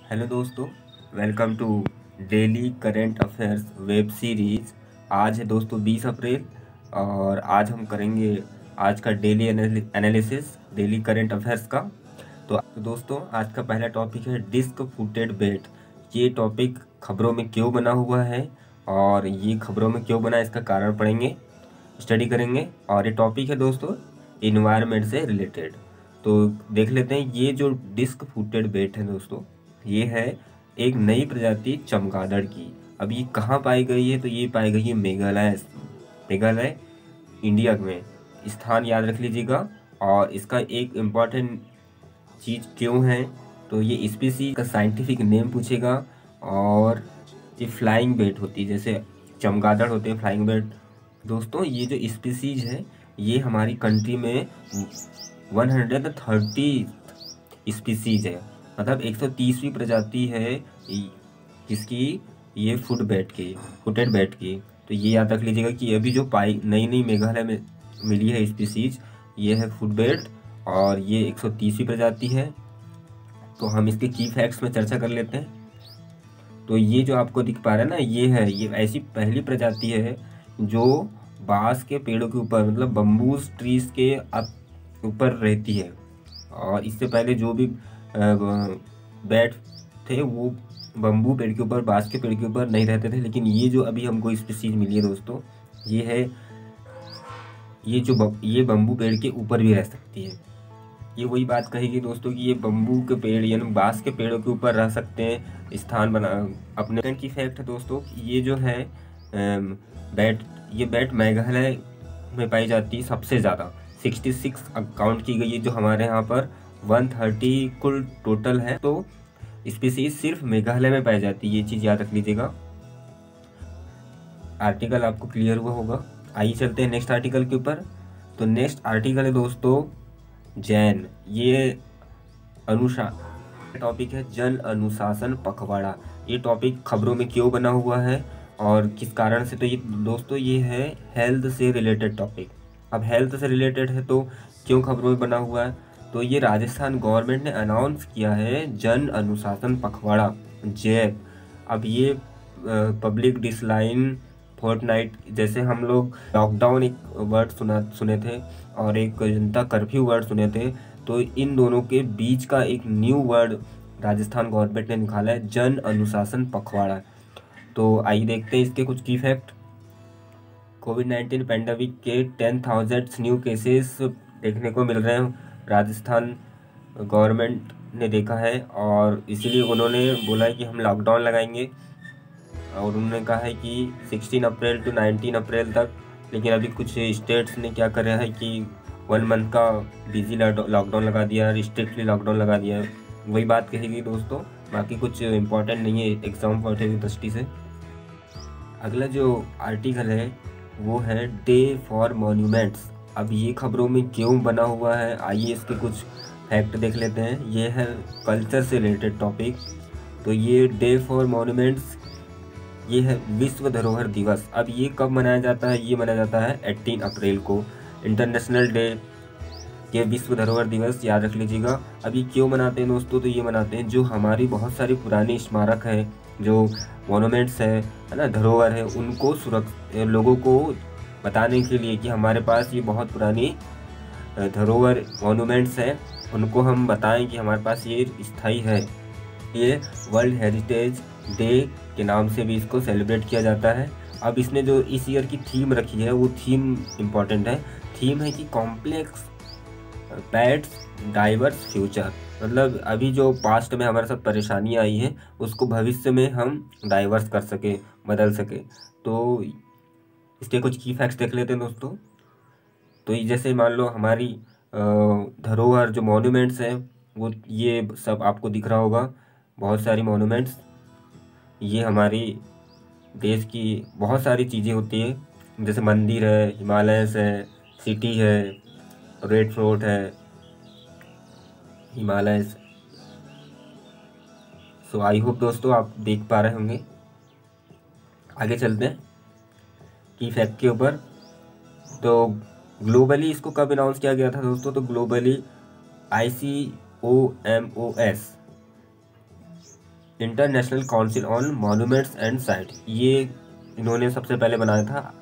Hello दोस्तों, welcome to daily current affairs web series. आज है दोस्तों 20 अप्रैल और आज हम करेंगे आज का daily analysis daily current affairs का। तो दोस्तों आज का पहला टॉपिक है डिस्क फुटेड बेट। ये टॉपिक खबरों में क्यों बना हुआ है और ये खबरों में क्यों बना इसका कारण पढ़ेंगे, स्टडी करेंगे। और ये टॉपिक है दोस्तों इन्वायरमेंट से रिलेटेड। तो देख लेते हैं ये जो डिस्क फुटेड बेट है दोस्तों, ये है एक नई प्रजाति चमगादड़ की। अब ये कहाँ पाई गई है? तो ये पाई गई है मेघालय इंडिया में। स्थान याद रख लीजिएगा। और इसका एक इम्पॉर्टेंट चीज़ क्यों है, तो ये स्पीसीज का साइंटिफिक नेम पूछेगा। और ये फ्लाइंग बेट होती है, जैसे चमगादड़ होते हैं फ्लाइंग बेट। दोस्तों ये जो स्पीसीज है ये हमारी कंट्री में 130 स्पीसीज है, मतलब 130वीं प्रजाति है जिसकी ये फुटेड बैट की। तो ये याद रख लीजिएगा कि अभी जो पाई नई मेघालय में मिली है स्पीसीज, ये है फुट बेट और ये 130वीं प्रजाति है। तो हम इसके की फैक्ट्स में चर्चा कर लेते हैं। तो ये जो आपको दिख पा रहा है ना, ये ऐसी पहली प्रजाति है जो बांस के पेड़ों के ऊपर, मतलब बम्बूस ट्रीज के ऊपर रहती है। और इससे पहले जो भी बैट थे वो बम्बू पेड़ के ऊपर, बांस के पेड़ के ऊपर नहीं रहते थे। लेकिन ये जो अभी हमको स्पीसीज मिली है दोस्तों, ये बम्बू पेड़ के ऊपर भी रह सकती है। ये वही बात कहेगी दोस्तों कि ये बम्बू के पेड़ यानी बांस के पेड़ों के ऊपर रह सकते हैं, स्थान बना अपने की फैक्ट है दोस्तों। ये जो है बैट मेघालय में पाई जाती है सबसे ज़्यादा। 66 काउंट की गई है, जो हमारे यहाँ पर 130 कुल टोटल है। तो स्पीसीज सिर्फ मेघालय में पाई जाती है, ये चीज़ याद रख लीजिएगा। आर्टिकल आपको क्लियर हुआ होगा। आइए चलते हैं नेक्स्ट आर्टिकल के ऊपर। तो नेक्स्ट आर्टिकल है दोस्तों जैन। ये टॉपिक है जन अनुशासन पखवाड़ा। ये टॉपिक खबरों में क्यों बना हुआ है और किस कारण से? तो ये दोस्तों ये है हेल्थ से रिलेटेड टॉपिक। अब हेल्थ से रिलेटेड है तो क्यों खबरों में बना हुआ है? तो ये राजस्थान गवर्नमेंट ने अनाउंस किया है जन अनुशासन पखवाड़ा जैप। अब ये पब्लिक डिसलाइन फोर्टनाइट, जैसे हम लोग लॉकडाउन एक वर्ड सुने थे और एक जनता कर्फ्यू वर्ड सुने थे, तो इन दोनों के बीच का एक न्यू वर्ड राजस्थान गवर्नमेंट ने निकाला है जन अनुशासन पखवाड़ा। तो आइए देखते हैं इसके कुछ की फैक्ट। कोविड-19 पैंडेमिक के 10,000 न्यू केसेस देखने को मिल रहे हैं, राजस्थान गवर्नमेंट ने देखा है। और इसीलिए उन्होंने बोला है कि हम लॉकडाउन लगाएंगे। और उन्होंने कहा है कि 16 अप्रैल टू 19 अप्रैल तक। लेकिन अभी कुछ स्टेट्स ने क्या कर रहा है कि 1 मंथ का बिजी लॉकडाउन लगा दिया, स्ट्रिक्टली लॉकडाउन लगा दिया है। वही बात कहेगी दोस्तों, बाकी कुछ इम्पोर्टेंट नहीं है एग्जाम पॉइंट ऑफ दृष्टि से। अगला जो आर्टिकल है वो है डे फॉर मॉन्यूमेंट्स। अब ये खबरों में क्यों बना हुआ है, आइए इसके कुछ फैक्ट देख लेते हैं। ये है कल्चर से रिलेटेड टॉपिक। तो ये डे फॉर मॉन्यूमेंट्स ये है विश्व धरोहर दिवस। अब ये कब मनाया जाता है? ये मनाया जाता है 18 अप्रैल को, इंटरनेशनल डे। ये विश्व धरोहर दिवस याद रख लीजिएगा। अब ये क्यों मनाते हैं दोस्तों? तो ये मनाते हैं जो हमारी बहुत सारी पुरानी स्मारक है, जो मोनूमेंट्स है ना, धरोहर है, उनको लोगों को बताने के लिए कि हमारे पास ये बहुत पुरानी धरोहर मोनूमेंट्स हैं, उनको हम बताएं कि हमारे पास ये स्थायी है। ये वर्ल्ड हेरिटेज डे के नाम से भी इसको सेलिब्रेट किया जाता है। अब इसने जो इस ईयर की थीम रखी है वो थीम इम्पॉर्टेंट है। थीम है कि कॉम्प्लेक्स पैट्स डाइवर्स फ्यूचर, मतलब अभी जो पास्ट में हमारे साथ परेशानियां आई हैं उसको भविष्य में हम डाइवर्स कर सके, बदल सके। तो इसके कुछ की फैक्ट्स देख लेते हैं दोस्तों। तो ये जैसे मान लो हमारी धरोहर जो मॉन्यूमेंट्स हैं वो ये सब आपको दिख रहा होगा, बहुत सारी मॉन्यूमेंट्स। ये हमारी देश की बहुत सारी चीज़ें होती हैं, जैसे मंदिर है, हिमालयस है, सिटी है, रेड फोर्ट है, हिमालयस। सो आई होप दोस्तों आप देख पा रहे होंगे। आगे चलते हैं की फैक्ट के ऊपर। तो ग्लोबली इसको कब अनाउंस किया गया था दोस्तों? तो globally ICOMOS international council on monuments and site, ये इन्होंने सबसे पहले बनाया था,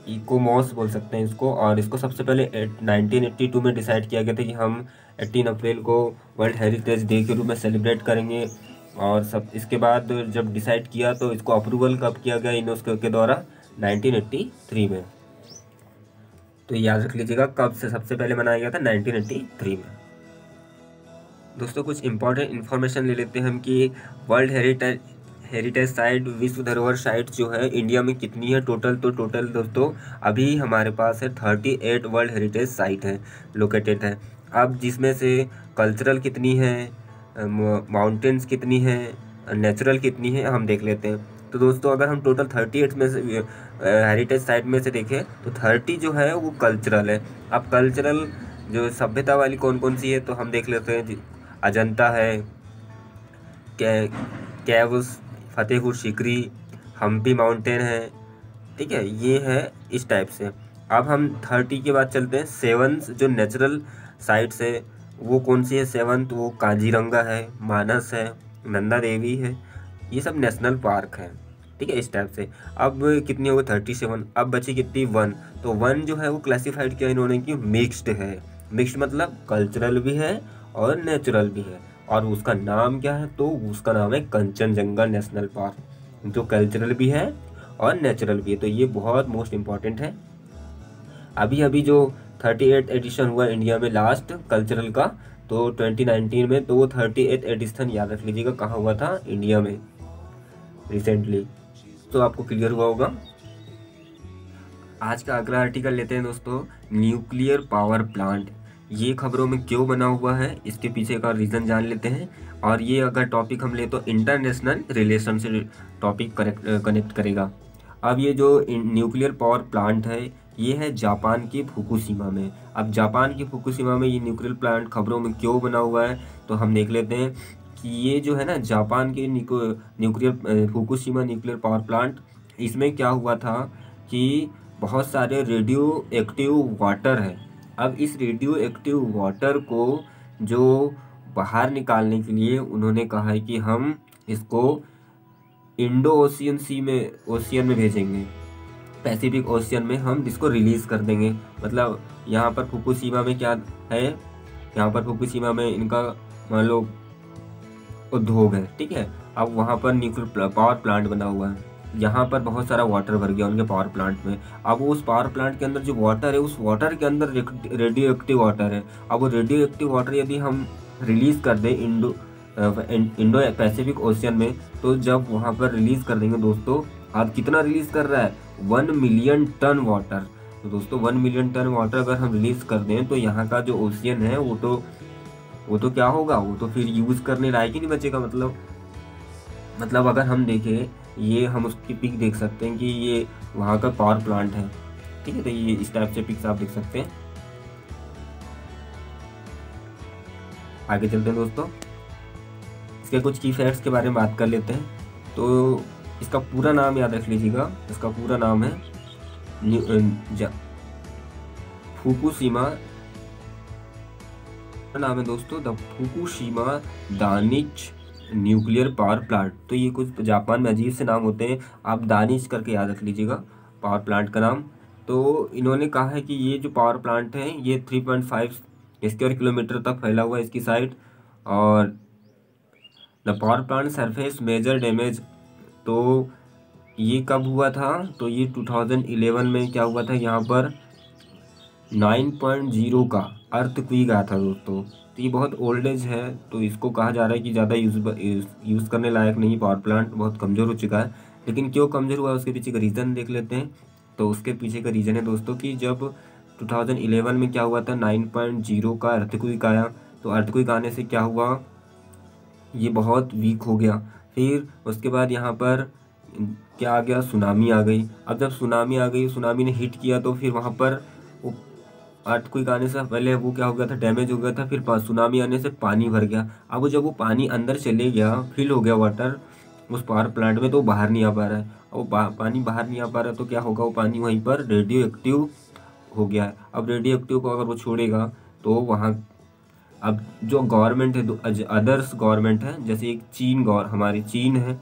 इकोमॉस बोल सकते हैं इसको। और इसको सबसे पहले 1982 में डिसाइड किया गया था कि हम 18 अप्रैल को वर्ल्ड हेरिटेज डे के रूप में सेलिब्रेट करेंगे। और सब इसके बाद जब डिसाइड किया तो इसको अप्रूवल कब किया गया यूनेस्को के द्वारा, 1983 में। तो याद रख लीजिएगा कब से सबसे पहले बनाया गया था, 1983 में। दोस्तों कुछ इंपॉर्टेंट इन्फॉर्मेशन ले लेते हैं हम कि वर्ल्ड हेरिटेज साइट, विश्व धरोहर साइट जो है इंडिया में कितनी है टोटल। तो टोटल दोस्तों अभी हमारे पास है 38 वर्ल्ड हेरिटेज साइट है लोकेटेड है। अब जिसमें से कल्चरल कितनी है, माउंटेन्स कितनी है, नेचुरल कितनी है, हम देख लेते हैं। तो दोस्तों अगर हम टोटल 38 में से हेरिटेज साइट में से देखें तो 30 जो है वो कल्चरल है। अब कल्चरल जो सभ्यता वाली कौन कौन सी है तो हम देख लेते हैं। अजंता है, केव्स, फतेहपुर सीकरी, हम्पी माउंटेन है, ठीक है, ये है इस टाइप से। अब हम 30 के बाद चलते हैं। 7 जो नेचुरल साइट्स है वो कौन सी है, 7 वो काजीरंगा है, मानस है, नंदा देवी है, ये सब नेशनल पार्क है, ठीक है, इस टाइप से। अब कितनी हो गई 37। अब बची कितनी 1। तो 1 जो है वो क्लासीफाइड किया इन्होंने कि मिक्स्ड है। मिक्स्ड मतलब कल्चरल भी है और नेचुरल भी है। और उसका नाम क्या है, तो उसका नाम है कंचनजंगा नेशनल पार्क, जो कल्चरल भी है और नेचुरल भी है। तो ये बहुत मोस्ट इम्पॉर्टेंट है। अभी अभी जो 38 एडिशन हुआ इंडिया में लास्ट कल्चरल का, तो 2019 में, तो वो 38 एडिशन याद रख लीजिएगा कहाँ हुआ था, इंडिया में रिसेंटली। तो आपको क्लियर हुआ होगा। आज का अगला आर्टिकल लेते हैं दोस्तों, न्यूक्लियर पावर प्लांट। ये खबरों में क्यों बना हुआ है, इसके पीछे का रीज़न जान लेते हैं। और ये अगर टॉपिक हम ले तो इंटरनेशनल रिलेशन से टॉपिक कनेक्ट करेगा। अब ये जो न्यूक्लियर पावर प्लांट है ये है जापान की फुकुशिमा में। अब जापान की फुकुशिमा में ये न्यूक्लियर प्लांट खबरों में क्यों बना हुआ है तो हम देख लेते हैं कि ये जो है ना जापान के nuclear Fukushima nuclear power plant, इसमें क्या हुआ था कि बहुत सारे रेडियो एक्टिव वाटर है। अब इस रेडियो एक्टिव वाटर को जो बाहर निकालने के लिए उन्होंने कहा है कि हम इसको इंडो ओशियन में भेजेंगे, पैसिफिक ओशियन में हम इसको रिलीज़ कर देंगे। मतलब यहाँ पर फुकुशिमा में क्या है, यहाँ पर फुकुशिमा में इनका मान लो उद्योग है, ठीक है। अब वहाँ पर न्यूक्लियर पावर प्लांट बना हुआ है, यहाँ पर बहुत सारा वाटर भर गया उनके पावर प्लांट में। अब उस पावर प्लांट के अंदर जो वाटर है, उस वाटर के अंदर रेडियो एक्टिव वाटर है। अब वो रेडियो एक्टिव वाटर यदि हम रिलीज़ कर दें इंडो पैसिफिक ओशियन में, तो जब वहाँ पर रिलीज़ कर देंगे दोस्तों, अब कितना रिलीज़ कर रहा है, 1 मिलियन टन वाटर। तो दोस्तों 1 मिलियन टन वाटर अगर हम रिलीज़ कर दें तो यहाँ का जो ओशियन है वो तो क्या होगा, वो तो फिर यूज़ करने लायक ही नहीं बचेगा। मतलब अगर हम देखें, ये हम उसकी पिक देख सकते हैं कि ये वहाँ का पावर प्लांट है, ठीक है। तो ये इस टाइप से पिक्स आप देख सकते हैं। आगे चलते हैं दोस्तों, इसके कुछ की फैक्ट्स के बारे में बात कर लेते हैं। तो इसका पूरा नाम याद रख लीजिएगा, इसका पूरा नाम है फुकुशिमा, नाम है दोस्तों the Fukushima Danish nuclear power plant. तो ये कुछ जापान में अजीब से नाम होते हैं, आप दानिश करके याद रख लीजिएगा पावर प्लांट का नाम। तो इन्होंने कहा है कि ये जो पावर प्लांट है ये 3.5 स्क्वायर किलोमीटर तक फैला हुआ है इसकी साइट। और the power plant surface major damage, तो ये कब हुआ था, तो ये 2011 में क्या हुआ था, यहाँ पर 9.0 का अर्थक्वेक आया था दोस्तों। तो ये बहुत ओल्ड एज है, तो इसको कहा जा रहा है कि ज़्यादा यूज़ करने लायक नहीं, पावर प्लांट बहुत कमज़ोर हो चुका है। लेकिन क्यों कमज़ोर हुआ उसके पीछे का रीज़न देख लेते हैं। तो उसके पीछे का रीज़न है दोस्तों कि जब 2011 में क्या हुआ था, 9.0 का अर्थक्वेक आया। तो अर्थक्वेक आने से क्या हुआ, ये बहुत वीक हो गया। फिर उसके बाद यहाँ पर क्या आ गया, सुनामी आ गई। अब जब सुनामी आ गई, सुनामी ने हिट किया, तो फिर वहाँ पर अर्थक्वेक आने से पहले वो क्या हो गया था, डैमेज हो गया था। फिर सुनामी आने से पानी भर गया। अब वो जब वो पानी अंदर चले गया, फिल हो गया वाटर उस पावर प्लांट में, तो बाहर नहीं आ पा रहा है। वो पानी बाहर नहीं आ पा रहा है तो क्या होगा, वो पानी वहीं पर रेडियो एक्टिव हो गया है। अब रेडियो एक्टिव को अगर वो छोड़ेगा तो वहाँ अब जो गवर्नमेंट है, अदर्स गवर्नमेंट है, जैसे एक हमारी चीन है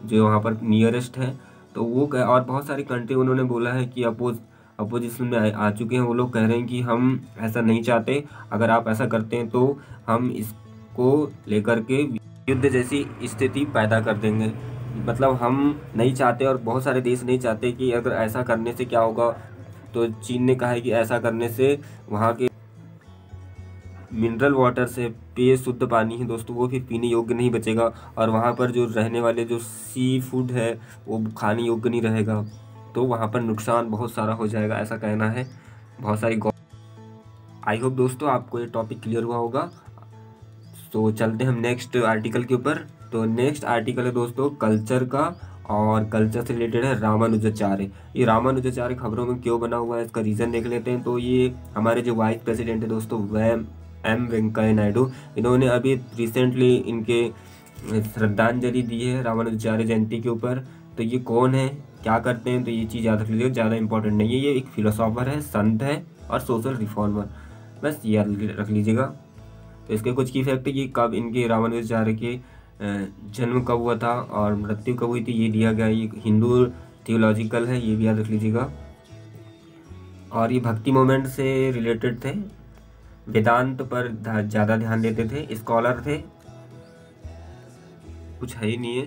जो वहाँ पर नियरेस्ट है, तो वो और बहुत सारी कंट्री उन्होंने बोला है कि अपोजिशन में आ चुके हैं। वो लोग कह रहे हैं कि हम ऐसा नहीं चाहते, अगर आप ऐसा करते हैं तो हम इसको लेकर के युद्ध जैसी स्थिति पैदा कर देंगे। मतलब हम नहीं चाहते और बहुत सारे देश नहीं चाहते कि अगर ऐसा करने से क्या होगा। तो चीन ने कहा है कि ऐसा करने से वहाँ के मिनरल वाटर से पेय शुद्ध पानी है दोस्तों, वो फिर पीने योग्य नहीं बचेगा, और वहाँ पर जो रहने वाले जो सी फूड है वो खाने योग्य नहीं रहेगा, तो वहाँ पर नुकसान बहुत सारा हो जाएगा, ऐसा कहना है बहुत सारी। आई होप दोस्तों आपको ये टॉपिक क्लियर हुआ होगा। तो चलते हैं हम नेक्स्ट आर्टिकल के ऊपर। तो नेक्स्ट आर्टिकल है दोस्तों कल्चर का, और कल्चर से रिलेटेड है रामानुजाचार्य। ये रामानुजाचार्य खबरों में क्यों बना हुआ है, इसका रीज़न देख लेते हैं। तो ये हमारे जो वाइस प्रेसिडेंट है दोस्तों एम वेंकैया नायडू, इन्होंने अभी रिसेंटली इनके श्रद्धांजलि दी है रामानुजाचार्य जयंती के ऊपर। तो ये कौन है, क्या करते हैं, तो ये चीज़ याद रख लीजिए, ज़्यादा इंपॉर्टेंट नहीं है। ये एक फिलोसोफर है, संत है और सोशल रिफॉर्मर, बस याद रख लीजिएगा। तो इसके कुछ की फैक्ट है कि कब इनके रामानुजाचार्य के जन्म कब हुआ था और मृत्यु कब हुई थी, ये दिया गया। ये हिंदू थियोलॉजिकल है, ये भी याद रख लीजिएगा। और ये भक्ति मूवमेंट से रिलेटेड थे, वेदांत पर ज़्यादा ध्यान देते थे, स्कॉलर थे, कुछ है ही नहीं है।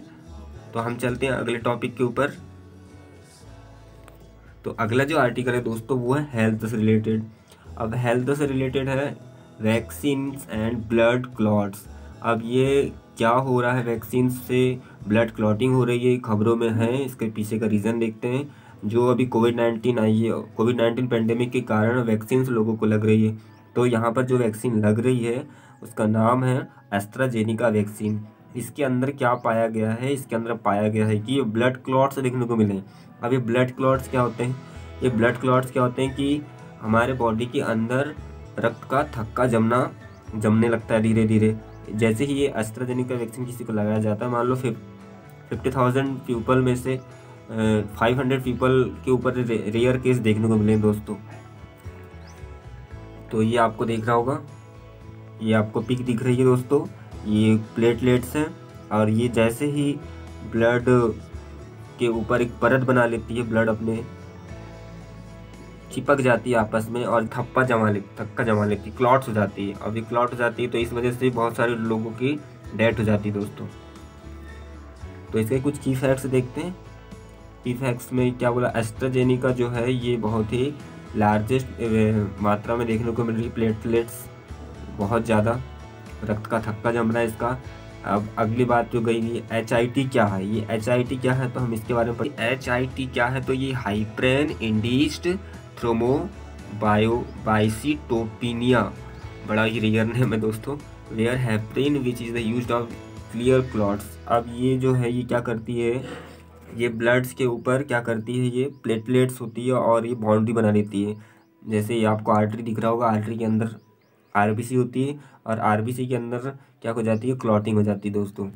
तो हम चलते हैं अगले टॉपिक के ऊपर। तो अगला जो आर्टिकल है दोस्तों वो है हेल्थ से रिलेटेड। अब हेल्थ से रिलेटेड है वैक्सीन एंड ब्लड क्लॉट्स। अब ये क्या हो रहा है, वैक्सीन से ब्लड क्लॉटिंग हो रही है, खबरों में है। इसके पीछे का रीज़न देखते हैं। जो अभी कोविड-19 आई है, कोविड-19 पेंडेमिक के कारण वैक्सीन लोगों को लग रही है। तो यहाँ पर जो वैक्सीन लग रही है उसका नाम है एस्ट्राजेनिका वैक्सीन। इसके अंदर क्या पाया गया है, इसके अंदर पाया गया है कि ये ब्लड क्लॉट्स देखने को मिले। अब ये ब्लड क्लॉट्स क्या होते हैं, ये ब्लड क्लॉट्स क्या होते हैं कि हमारे बॉडी के अंदर रक्त का थक्का जमने लगता है धीरे धीरे। जैसे ही ये एस्ट्राजेनिका वैक्सीन किसी को लगाया जाता है, मान लो 50,000 पीपल में से 500 पीपल के ऊपर रेयर केस देखने को मिले दोस्तों। तो ये आपको देख रहा होगा, ये आपको पिक दिख रही है दोस्तों, ये प्लेटलेट्स हैं, और ये जैसे ही ब्लड के ऊपर एक परत बना लेती है, ब्लड अपने चिपक जाती है आपस में और थक्का जमा लेती, क्लॉट्स हो जाती है। अब ये क्लॉट हो जाती है तो इस वजह से बहुत सारे लोगों की डेथ हो जाती है दोस्तों। तो इसके कुछ की फैक्ट्स देखते हैं। की फैक्ट्स में क्या बोला, एस्ट्राजेनिका जो है ये बहुत ही लार्जेस्ट मात्रा में देखने को मिल रही, प्लेटलेट्स बहुत ज़्यादा, रक्त का थक्का जम रहा है इसका। अब अगली बात जो गई, HIT क्या है, ये HIT क्या है, तो हम इसके बारे में HIT क्या है, तो ये हाइपरेन इंड्यूस्ड थ्रोम्बोबाइसिटोपेनिया, बड़ा ही रेयर नेम है दोस्तों, where heparin which is the used of clear clots. अब ये जो है ये क्या करती है, ये ब्लड्स के ऊपर क्या करती है, ये प्लेटलेट्स होती है और ये बाउंड्री बना लेती है। जैसे ये आपको आर्टरी दिख रहा होगा, आर्टरी के अंदर RBC होती है और RBC के अंदर क्या हो जाती है, क्लॉटिंग हो जाती है दोस्तों।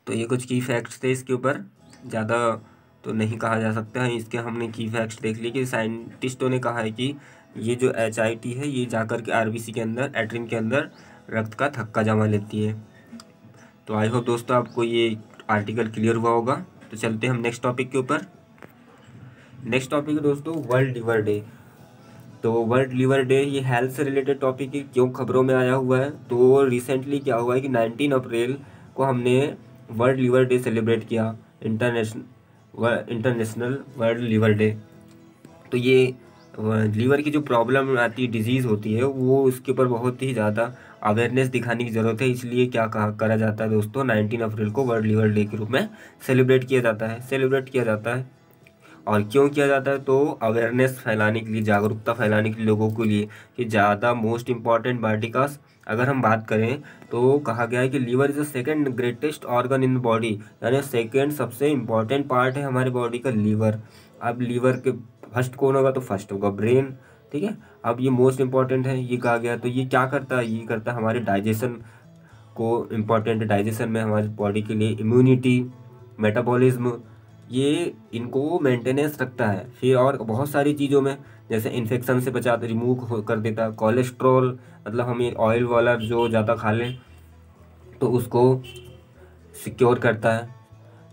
तो ये कुछ की फैक्ट्स थे, इसके ऊपर ज़्यादा तो नहीं कहा जा सकता है। इसके हमने की फैक्ट्स देख ली कि साइंटिस्टों ने कहा है कि ये जो HIT है ये जाकर के RBC के अंदर, एट्रिन के अंदर रक्त का थक्का जमा लेती है। तो आई होप दोस्तों आपको ये आर्टिकल क्लियर हुआ होगा। तो चलते हैं हम नेक्स्ट टॉपिक के ऊपर। नेक्स्ट टॉपिक है दोस्तों वर्ल्ड लिवर डे। तो वर्ल्ड लिवर डे ये हेल्थ से रिलेटेड टॉपिक है, क्यों खबरों में आया हुआ है। तो रिसेंटली क्या हुआ है कि 19 अप्रैल को हमने वर्ल्ड लिवर डे सेलिब्रेट किया, इंटरनेशनल वर्ल्ड लिवर डे। तो ये लीवर की जो प्रॉब्लम आती है, डिजीज़ होती है, वो इसके ऊपर बहुत ही ज़्यादा अवेयरनेस दिखाने की ज़रूरत है। इसलिए क्या करा जाता है दोस्तों, 19 अप्रैल को वर्ल्ड लिवर डे के रूप में सेलिब्रेट किया जाता है। और क्यों किया जाता है, तो अवेयरनेस फैलाने के लिए, जागरूकता फैलाने के लिए लोगों के लिए कि ज़्यादा मोस्ट इम्पॉर्टेंट बॉडी का अगर हम बात करें तो कहा गया है कि liver is the second greatest organ in the body, यानी सेकेंड सबसे इम्पॉर्टेंट पार्ट है हमारे बॉडी का लीवर। अब लीवर के फर्स्ट कौन होगा, तो फर्स्ट होगा ब्रेन, ठीक है। अब ये मोस्ट इम्पॉर्टेंट है ये कहा गया। तो ये क्या करता है, ये करता है हमारे डाइजेशन को, इम्पॉर्टेंट डाइजेशन में हमारी बॉडी के लिए, इम्यूनिटी, मेटाबॉलिज्म, ये इनको मेंटेनेंस रखता है। फिर और बहुत सारी चीज़ों में, जैसे इन्फेक्शन से बचाता, रिमूव कर देता है। कोलेस्ट्रॉल मतलब हमें ऑयल वाला जो ज़्यादा खा लें तो उसको सिक्योर करता है।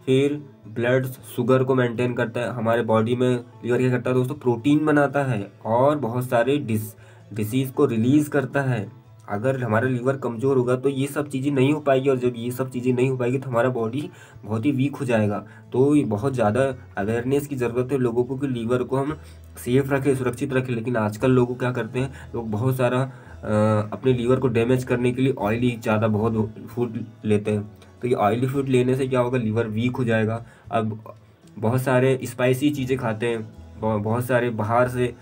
फिर ब्लड शुगर को मेंटेन करता है हमारे बॉडी में। लीवर क्या करता है दोस्तों, प्रोटीन बनाता है और बहुत सारे डिसीज़ को रिलीज़ करता है। अगर हमारा लीवर कमज़ोर होगा तो ये सब चीज़ें नहीं हो पाएगी, और जब ये सब चीज़ें नहीं हो पाएगी तो हमारा बॉडी बहुत ही वीक हो जाएगा। तो ये बहुत ज़्यादा अवेयरनेस की ज़रूरत है लोगों को कि लीवर को हम सेफ रखें, सुरक्षित रखें। लेकिन आजकल लोग क्या करते हैं, लोग बहुत सारा अपने लीवर को डैमेज करने के लिए ऑयली ज़्यादा बहुत फूड लेते हैं। तो ये ऑयली फूड लेने से क्या होगा, लीवर वीक हो जाएगा। अब बहुत सारे स्पाइसी चीज़ें खाते हैं, बहुत सारे बाहर से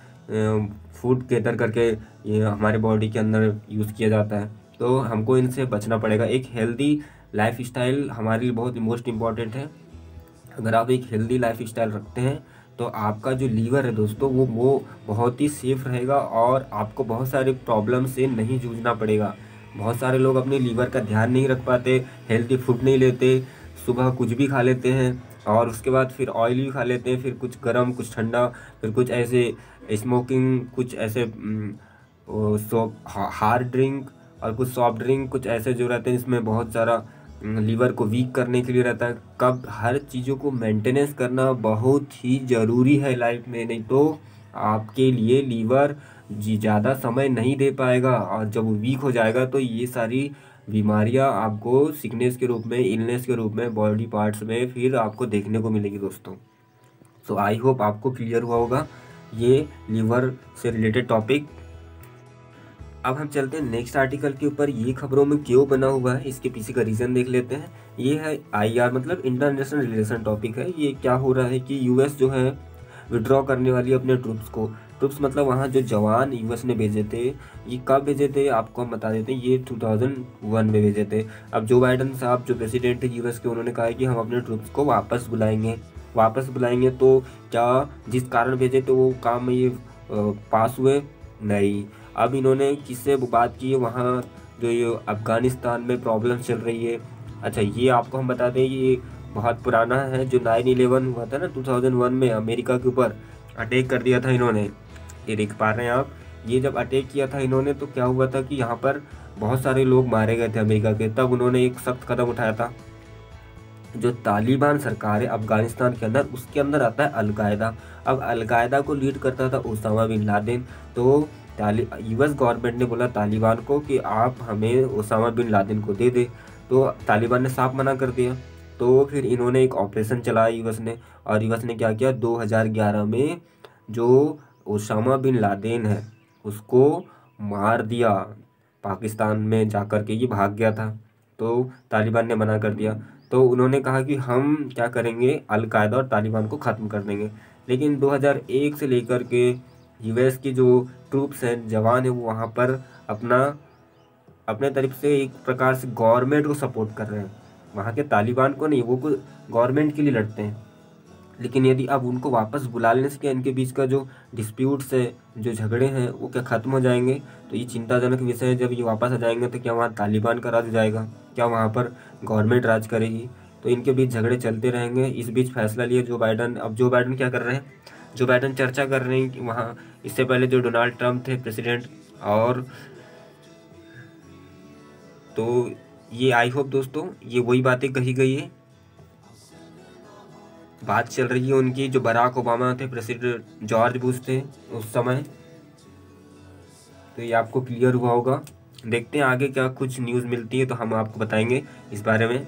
फूड गैदर करके ये हमारे बॉडी के अंदर यूज़ किया जाता है। तो हमको इनसे बचना पड़ेगा। एक हेल्दी लाइफ स्टाइल हमारे लिए बहुत मोस्ट इम्पॉर्टेंट है। अगर आप एक हेल्दी लाइफ स्टाइल रखते हैं तो आपका जो लीवर है दोस्तों वो बहुत ही सेफ रहेगा, और आपको बहुत सारे प्रॉब्लम से नहीं जूझना पड़ेगा। बहुत सारे लोग अपने लीवर का ध्यान नहीं रख पाते, हेल्दी फूड नहीं लेते, सुबह कुछ भी खा लेते हैं और उसके बाद फिर ऑयली भी खा लेते हैं, फिर कुछ गर्म कुछ ठंडा, फिर कुछ ऐसे स्मोकिंग, कुछ ऐसे हार्ड ड्रिंक और कुछ सॉफ्ट ड्रिंक, कुछ ऐसे जो रहते हैं इसमें बहुत सारा लीवर को वीक करने के लिए रहता है। कब हर चीज़ों को मेंटेनेंस करना बहुत ही ज़रूरी है लाइफ में, नहीं तो आपके लिए लीवर ज़्यादा समय नहीं दे पाएगा, और जब वो वीक हो जाएगा तो ये सारी बीमारियां आपको सिकनेस के रूप में, इलनेस के रूप में बॉडी पार्ट्स में फिर आपको देखने को मिलेगी दोस्तों। सो आई होप आपको क्लियर हुआ होगा ये लीवर से रिलेटेड टॉपिक। अब हम चलते हैं नेक्स्ट आर्टिकल के ऊपर। ये खबरों में क्यों बना हुआ है इसके पीछे का रीज़न देख लेते हैं। ये है IR मतलब इंटरनेशनल रिलेशन टॉपिक है। ये क्या हो रहा है कि US जो है विड्रॉ करने वाली अपने ट्रुप्स मतलब वहाँ जो जवान US ने भेजे थे, ये कब भेजे थे आपको हम बता देते हैं। ये 2001 में भेजे थे। अब जो बाइडन साहब जो प्रेसिडेंट थे US के, उन्होंने कहा है कि हम अपने ट्रुप्स को वापस बुलाएंगे। तो क्या जिस कारण भेजे थे वो काम में ये पास हुए नहीं। अब इन्होंने किससे बात की है, वहाँ जो ये अफ़गानिस्तान में प्रॉब्लम चल रही है। अच्छा, ये आपको हम बता दें ये बहुत पुराना है। जो 9/11 हुआ था ना 2001 में, अमेरिका के ऊपर अटैक कर दिया था इन्होंने, ये देख पा रहे हैं आप। ये जब अटैक किया था इन्होंने तो क्या हुआ था कि यहाँ पर बहुत सारे लोग मारे गए थे अमेरिका के। तब उन्होंने एक सख्त कदम उठाया था। जो तालिबान सरकार है अफ़गानिस्तान के अंदर, उसके अंदर आता है अलकायदा। अब अलकायदा को लीड करता था उसामा बिन लादेन। तो US गवर्नमेंट ने बोला तालिबान को कि आप हमें उसामा बिन लादेन को दे दे। तो तालिबान ने साफ मना कर दिया। तो फिर इन्होंने एक ऑपरेशन चलाया US ने, और US ने क्या किया 2011 में जो उसामा बिन लादेन है उसको मार दिया। पाकिस्तान में जाकर के ये भाग गया था, तो तालिबान ने मना कर दिया। तो उन्होंने कहा कि हम क्या करेंगे, अलकायदा और तालिबान को ख़त्म कर देंगे। लेकिन 2001 से लेकर के US की जो ट्रूप्स हैं, जवान हैं, वो वहाँ पर अपने तरफ से एक प्रकार से गवर्नमेंट को सपोर्ट कर रहे हैं। वहाँ के तालिबान को नहीं, वो कुछ गवर्नमेंट के लिए लड़ते हैं। लेकिन यदि अब उनको वापस बुला लेने से क्या इनके बीच का जो डिस्प्यूट्स है, जो झगड़े हैं, वो क्या ख़त्म हो जाएंगे। तो ये चिंताजनक विषय है। जब ये वापस आ जाएंगे तो क्या वहाँ तालिबान का राज हो जाएगा, क्या वहाँ पर गवर्नमेंट राज करेगी। तो इनके बीच झगड़े चलते रहेंगे। इस बीच फैसला लिया जो बाइडन। अब जो बाइडन क्या कर रहे हैं, जो बाइडन चर्चा कर रहे हैं कि वहाँ इससे पहले जो डोनाल्ड ट्रंप थे प्रेसिडेंट, और तो ये आई होप दोस्तों ये वही बातें कही गई है, बात चल रही है उनकी। जो बराक ओबामा थे, प्रेसिडेंट जॉर्ज बुश थे उस समय। तो ये आपको क्लियर हुआ होगा। देखते हैं आगे क्या कुछ न्यूज़ मिलती है तो हम आपको बताएंगे इस बारे में।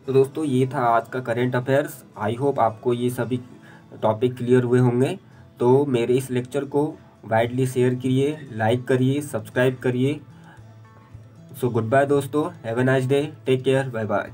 तो दोस्तों ये था आज का करेंट अफेयर्स। आई होप आपको ये सभी टॉपिक क्लियर हुए होंगे। तो मेरे इस लेक्चर को वाइडली शेयर करिए, लाइक करिए, सब्सक्राइब करिए। सो गुड बाय दोस्तों, have a nice day, take care, bye bye.